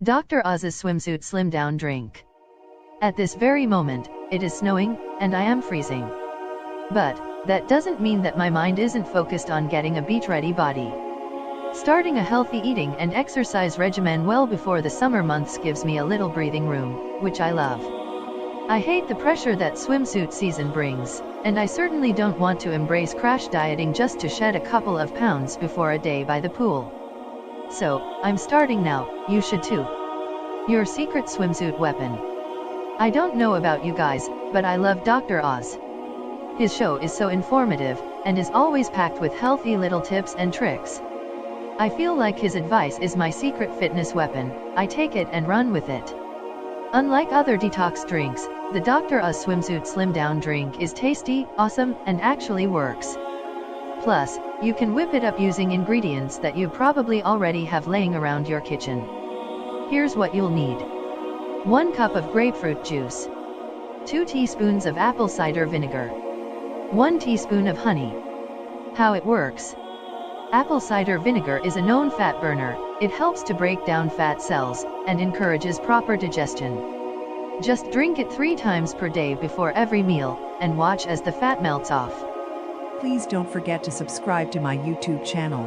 Dr. Oz's Swimsuit Slimdown drink. At this very moment, it is snowing, and I am freezing. But that doesn't mean that my mind isn't focused on getting a beach-ready body. Starting a healthy eating and exercise regimen well before the summer months gives me a little breathing room, which I love. I hate the pressure that swimsuit season brings, and I certainly don't want to embrace crash dieting just to shed a couple of pounds before a day by the pool. So, I'm starting now, you should too. Your secret swimsuit weapon. I don't know about you guys, but I love Dr. Oz. His show is so informative, and is always packed with healthy little tips and tricks. I feel like his advice is my secret fitness weapon. I take it and run with it. Unlike other detox drinks, the Dr. Oz Swimsuit Slimdown drink is tasty, awesome, and actually works. Plus, you can whip it up using ingredients that you probably already have laying around your kitchen. Here's what you'll need. 1 cup of grapefruit juice. 2 teaspoons of apple cider vinegar. 1 teaspoon of honey. How it works. Apple cider vinegar is a known fat burner. It helps to break down fat cells, and encourages proper digestion. Just drink it 3 times per day before every meal, and watch as the fat melts off. Please don't forget to subscribe to my YouTube channel.